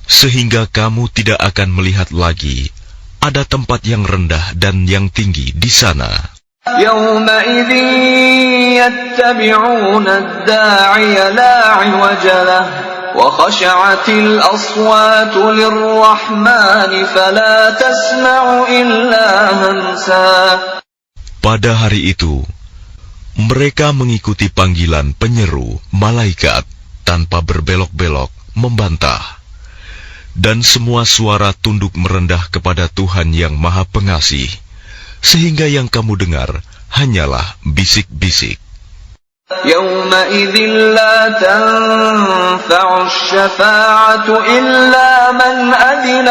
Sehingga kamu tidak akan melihat lagi ada tempat yang rendah dan yang tinggi di sana. يَوْمَئِذٍ يَتَّبِعُونَ الدَّاعِيَ لَا عِوَجَ لَهُ وَخَشَعَتِ الْأَصْوَاتُ لِلرَّحْمَنِ فَلَا تَسْمَعُ إِلَّا هَمْسًا. Pada hari itu, mereka mengikuti panggilan penyeru malaikat tanpa berbelok-belok membantah. Dan semua suara tunduk merendah kepada Tuhan yang Maha Pengasih, sehingga yang kamu dengar hanyalah bisik-bisik. يَوْمَئِذٍ لَا تَنْفَعُ الشَّفَاعَةُ إِلَّا مَنْ أَذِنَ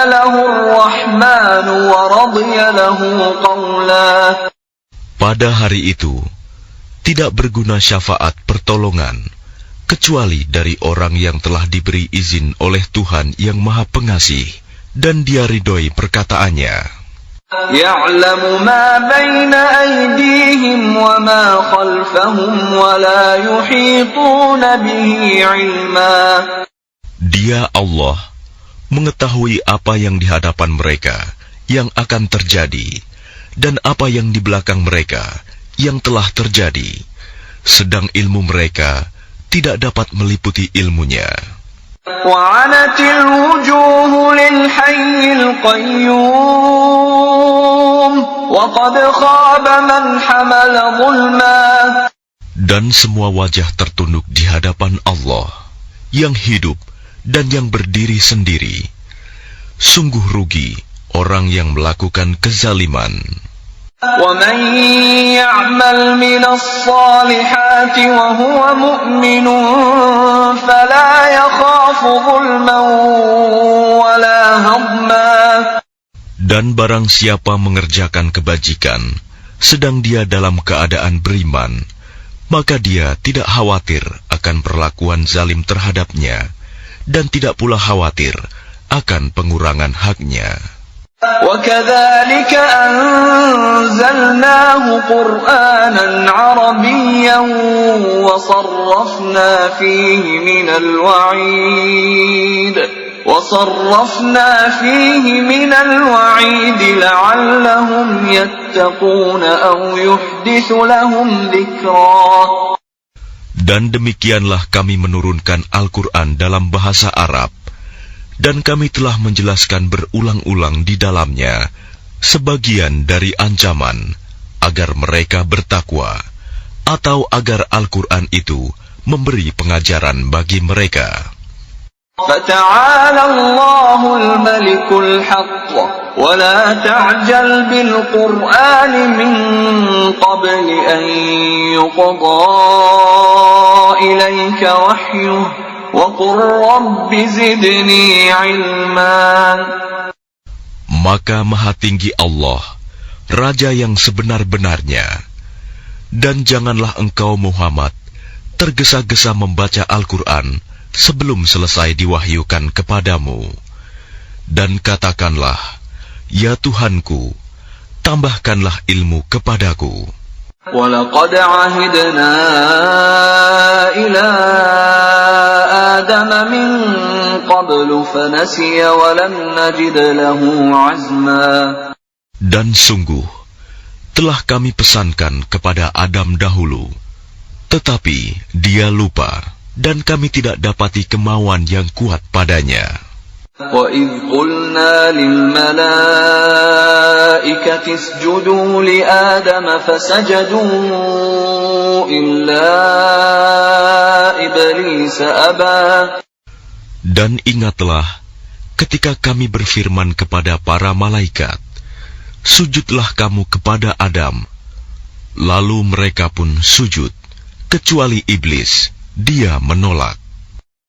لَهُ الرَّحْمَنُ وَرَضِيَ لَهُ قَوْلًا. Pada hari itu tidak berguna syafaat pertolongan kecuali dari orang yang telah diberi izin oleh Tuhan yang Maha Pengasih dan Dia ridhoi perkataannya. يَعْلَمُ مَا بَيْنَ أَيْدِيهِمْ وَمَا خَلْفَهُمْ وَلَا يُحِيطُونَ بِهِ عِلْمًا. Dia Allah mengetahui apa yang di hadapan mereka yang akan terjadi dan apa yang di belakang mereka yang telah terjadi, sedang ilmu mereka tidak dapat meliputi ilmunya. وعنت الوجوه للحي القيوم وقد خاب من حمل ظلما. Dan semua wajah tertunduk di hadapan Allah yang hidup dan yang berdiri sendiri. Sungguh rugi orang yang melakukan kezaliman. وَمَنْ يَعْمَلْ مِنَ الصَّالِحَاتِ وَهُوَ مُؤْمِنٌ فَلَا يَخَافُ ظُلْمًا وَلَا هَضْمًا. Dan barang siapa mengerjakan kebajikan, sedang dia dalam keadaan beriman, maka dia tidak khawatir akan perlakuan zalim terhadapnya, dan tidak pula khawatir akan pengurangan haknya. وَكَذَلِكَ أَنزَلْنَاهُ قُرْآنًا عَرَبِيًّا وَصَرَّفْنَا فِيهِ مِنَ الْوَعِيدِ لَعَلَّهُمْ يَتَّقُونَ أَوْ يُحْدِثُ لَهُمْ ذِكْرًا. Dan demikianlah kami menurunkan Al-Quran dalam bahasa Arab, dan kami telah menjelaskan berulang-ulang di dalamnya sebagian dari ancaman agar mereka bertakwa, atau agar Al-Quran itu memberi pengajaran bagi mereka. فَتَعَالَى اللَّهُ الْمَلِكُ الْحَقُّ وَلَا تَعْجَلْ بِالْقُرْآنِ مِنْ قَبْلِ أَنْ يُقْضَى إِلَيْكَ وَحْيُهُ وَقُلْ رَبِّ زِدْنِي عِلْمًا. Maka Maha Tinggi Allah, Raja yang sebenar-benarnya, dan janganlah engkau Muhammad tergesa-gesa membaca Al-Quran sebelum selesai diwahyukan kepadamu. Dan katakanlah, ya Tuhanku, tambahkanlah ilmu kepadaku. وَلَقَدْ عَهِدْنَا إِلَىٰ آدَمَ مِنْ قَبْلُ فَنَسِيَ وَلَمْ نَجِدْ لَهُ عَزْمًا. Dan sungguh, telah kami pesankan kepada Adam dahulu, tetapi dia lupa, dan kami tidak dapati kemauan yang kuat padanya. وَإِذْ قُلْنَا لِلْمَلَائِكَةِ اسْجُدُوا لِآدَمَ فَسَجَدُوا إِلَّا إِبْلِيسَ أَبَى. Dan ingatlah ketika kami berfirman kepada para malaikat, sujudlah kamu kepada Adam. Lalu mereka pun sujud, kecuali iblis, dia menolak.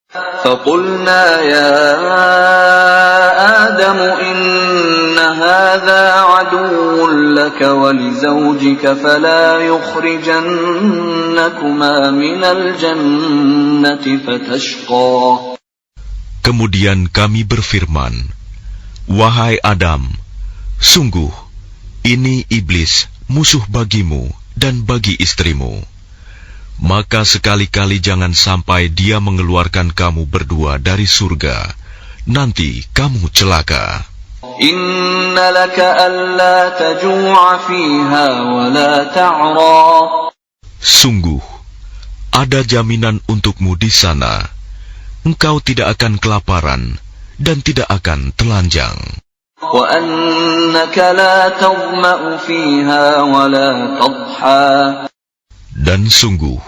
فَقُلْنَا يَا آدَمُ إِنَّ هَذَا عَدُوٌّ لَكَ وَلِزَوْجِكَ فَلَا يُخْرِجَنَّكُمَا مِنَ الْجَنَّةِ فَتَشْقَى. Kemudian kami berfirman, wahai Adam, sungguh ini iblis musuh bagimu dan bagi istrimu. Maka sekali-kali jangan sampai dia mengeluarkan kamu berdua dari surga, nanti kamu celaka. Inna laka alla taju'a fiha wa la ta'ra. Sungguh, ada jaminan untukmu di sana. Engkau tidak akan kelaparan dan tidak akan telanjang. Wa annaka la tadma'u fiha wa la tadha. Dan sungguh,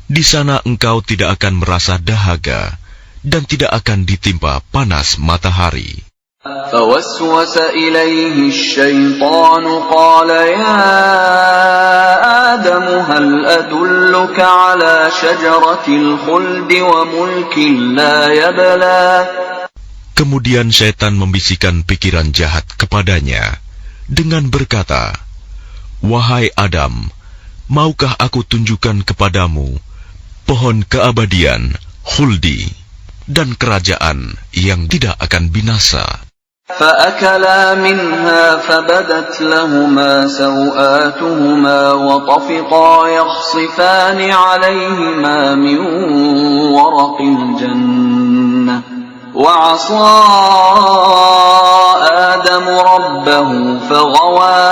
di sana engkau tidak akan merasa dahaga dan tidak akan ditimpa panas matahari. فوسوس إليه الشيطان قال يا آدم هل أدلك على شجرة الخلد وملك لا يبلى. Kemudian syaitan membisikkan pikiran jahat kepadanya dengan berkata, wahai Adam, maukah aku tunjukkan kepadamu pohon keabadian, khuldi, dan kerajaan yang tidak akan binasa. فأكلا منها فبدت لهما سوآتهما وطفقا يخصفان عليهما من ورق الجنة وعصى آدم ربه فغوى.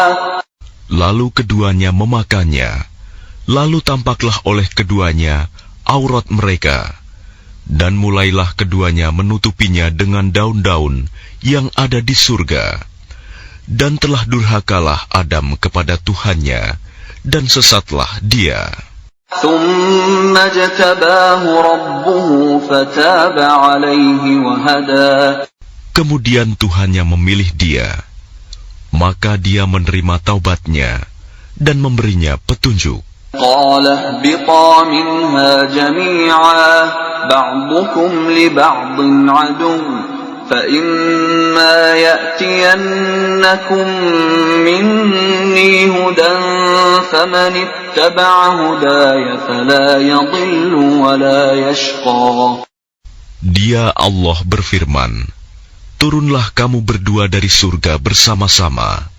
Lalu keduanya memakannya, Lalu tampaklah oleh keduanya aurat mereka, dan mulailah keduanya menutupinya dengan daun-daun yang ada di surga. Dan telah durhakalah Adam kepada Tuhannya, dan sesatlah dia. ثم اجتباه ربه فتاب عليه وهدى. Kemudian Tuhannya memilih dia, maka dia menerima taubatnya dan memberinya petunjuk. قال اهبطا منها جميعا بعضكم لبعض عدو فإما يأتينكم مني هدى فمن اتبع هداي فلا يضل ولا يشقى. Dia Allah berfirman, turunlah kamu berdua dari surga bersama-sama.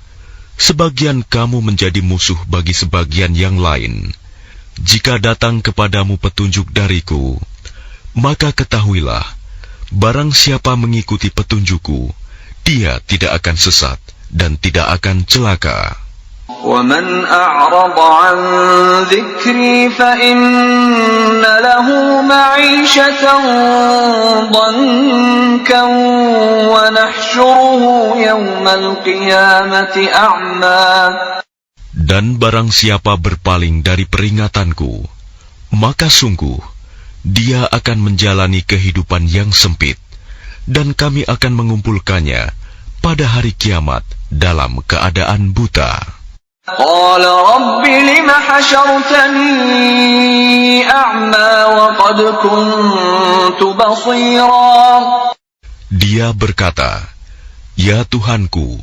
Sebagian kamu menjadi musuh bagi sebagian yang lain. Jika datang kepadamu petunjuk dariku, maka ketahuilah, barang siapa mengikuti petunjukku, dia tidak akan sesat dan tidak akan celaka. وَمَنْ أَعْرَضَ عَنْ ذِكْرِي فَإِنَّ لَهُ مَعِيشَةً ضَنكًا وَنَحْشُرُهُ يَوْمَ الْقِيَامَةِ أَعْمَى. Dan barang siapa berpaling dari peringatanku, maka sungguh dia akan menjalani kehidupan yang sempit, dan kami akan mengumpulkannya pada hari kiamat dalam keadaan buta. قال رب لم حشرتني أعمى وقد كنت بصيرا. Dia berkata, ya Tuhanku,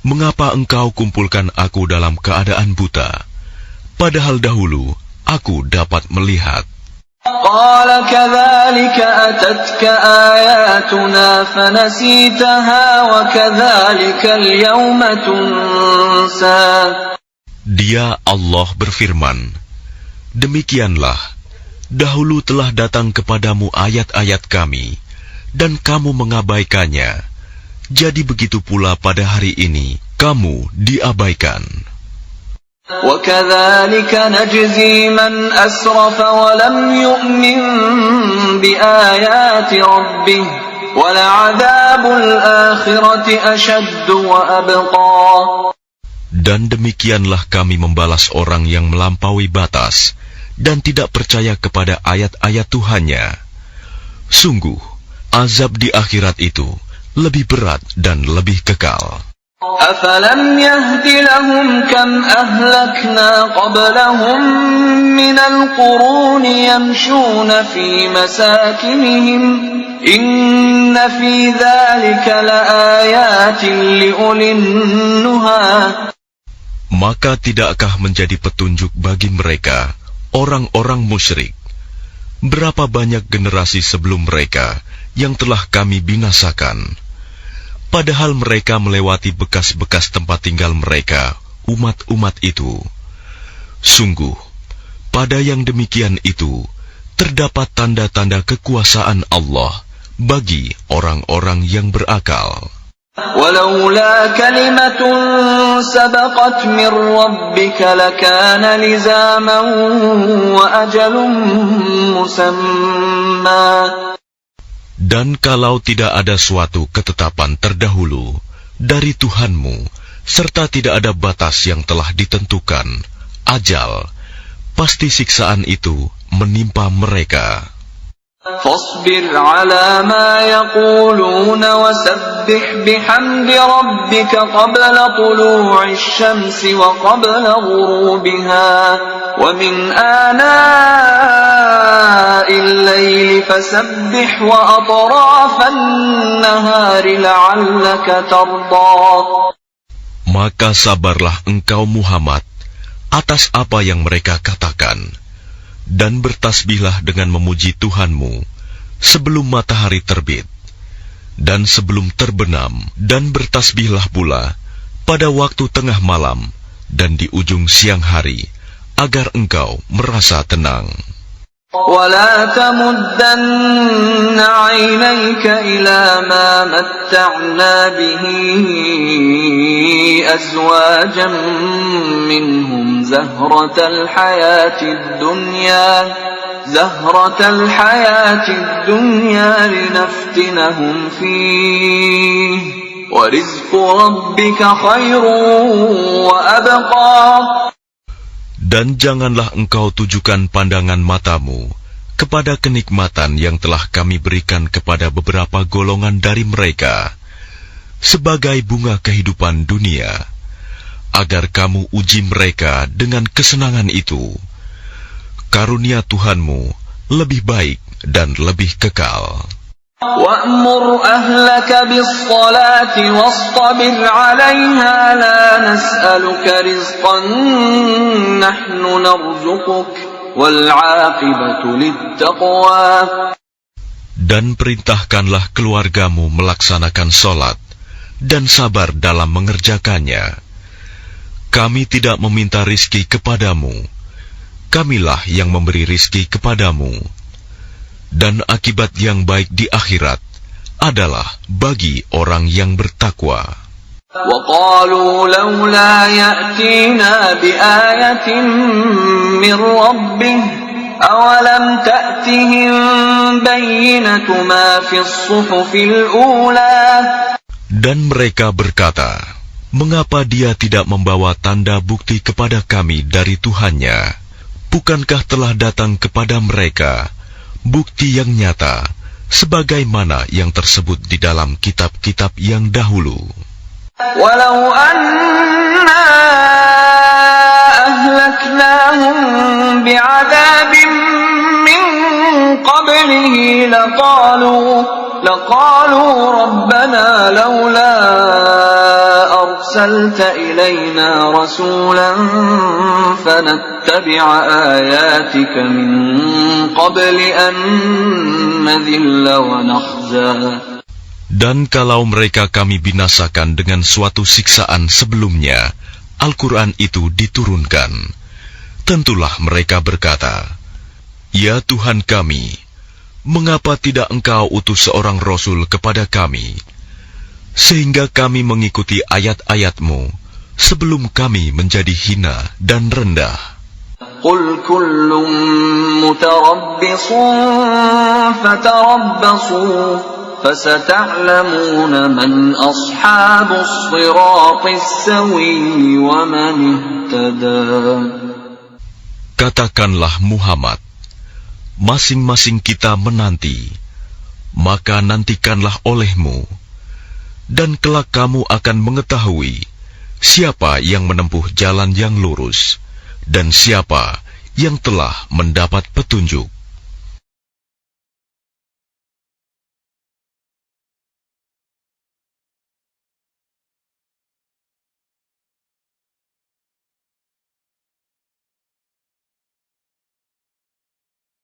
mengapa engkau kumpulkan aku dalam keadaan buta, padahal dahulu aku dapat melihat. قال كذلك أتتك آياتنا فنسيتها وكذلك اليوم تنسى. Dia Allah berfirman, demikianlah, dahulu telah datang kepadamu ayat-ayat kami, dan kamu mengabaikannya. Jadi begitu pula pada hari ini, kamu diabaikan. وَكَذَلِكَ نَجْزِي مَنْ أَسْرَفَ وَلَمْ يُؤْمِنْ بِآيَاتِ رَبِّهِ وَلَعَذَابُ الْآخِرَةِ أَشَدُّ وَأَبْقَى. Dan demikianlah kami membalas orang yang melampaui batas dan tidak percaya kepada ayat-ayat Tuhannya. Sungguh, azab di akhirat itu lebih berat dan lebih kekal. أَفَلَمْ يَهْدِ لَهُمْ كَمْ أَهْلَكْنَا قَبْلَهُمْ مِنَ الْقُرُونِ يَمْشُونَ فِي مَسَاكِنِهِمْ إِنَّ فِي ذَلِكَ لَآيَاتٍ لِأُولِي النُّهَى. Maka tidakkah menjadi petunjuk bagi mereka, orang-orang musyrik, berapa banyak generasi sebelum mereka yang telah kami binasakan, padahal mereka melewati bekas-bekas tempat tinggal mereka, umat-umat itu. Sungguh, pada yang demikian itu, terdapat tanda-tanda kekuasaan Allah bagi orang-orang yang berakal. وَلَوْلَا كَلِمَةٌ سَبَقَتْ مِنْ رَبِّكَ لَكَانَ لِزَامًا وَأَجَلٌ مُّسَمًّى. Dan kalau tidak ada suatu ketetapan terdahulu dari Tuhanmu, serta tidak ada batas yang telah ditentukan, ajal, pasti siksaan itu menimpa mereka. فاصبر على ما يقولون وسبح بحمد ربك قبل طلوع الشمس وقبل غروبها ومن آناء الليل فسبح وأطراف النهار لعلك ترضى. Maka sabarlah engkau Muhammad atas apa yang mereka katakan, dan bertasbihlah dengan memuji Tuhanmu sebelum matahari terbit dan sebelum terbenam, dan bertasbihlah pula pada waktu tengah malam dan di ujung siang hari, agar engkau merasa tenang. وَلَا تَمُدَّنَّ عَيْنَيْكَ إِلَى مَا مَتَّعْنَا بِهِ أَزْوَاجًا مِّنْهُمْ زهرة الحياة الدنيا لنفتنهم فيه وَرِزْقُ رَبِّكَ خَيْرٌ وَأَبْقَى. Dan janganlah engkau tujukan pandangan matamu kepada kenikmatan yang telah kami berikan kepada beberapa golongan dari mereka sebagai bunga kehidupan dunia, agar kamu uji mereka dengan kesenangan itu. Karunia Tuhanmu lebih baik dan lebih kekal. وَأْمُرْ أَهْلَكَ بِالصَّلَاةِ وَاصْطَبِرْ عَلَيْهَا لَا نَسْأَلُكَ رِزْقًا نَحْنُ نَرْزُقُكَ وَالْعَاقِبَةُ لِلتَّقْوَى. Dan perintahkanlah keluargamu melaksanakan sholat dan sabar dalam mengerjakannya. Kami tidak meminta rizki kepadamu, kamilah yang memberi rizki kepadamu. Dan akibat yang baik di akhirat adalah bagi orang yang bertakwa. وَقَالُوا لَوْلَا يَأْتِينَا بِآيَةٍ مِّن رَّبِّهِ أَوَلَمْ تَأْتِهِم بَيِّنَةُ مَا فِي الصُّحُفِ الْأُولَى. Dan mereka berkata, mengapa dia tidak membawa tanda bukti kepada kami dari Tuhannya? Bukankah telah datang kepada mereka bukti yang nyata, sebagaimana yang tersebut di dalam kitab-kitab yang dahulu. Walau anna ahlaknahum bi'adabin min qablihi laqalu rabbana laula arsalta ilayna rasulan fanattabi'a ayatika min qabli an nadhilla wa nakhza. Dan kalau mereka kami binasakan dengan suatu siksaan sebelumnya, Al-Quran itu diturunkan, tentulah mereka berkata, ya Tuhan kami, mengapa tidak Engkau utus seorang Rasul kepada kami, sehingga kami mengikuti ayat-ayat-Mu sebelum kami menjadi hina dan rendah. Qul kullun mutarabbisun fatarabbasu fasata'lamuna man ashabus siratis sawiyyi wa man ihtada. Katakanlah Muhammad, masing-masing kita menanti, maka nantikanlah olehmu, dan kelak kamu akan mengetahui siapa yang menempuh jalan yang lurus, dan siapa yang telah mendapat petunjuk.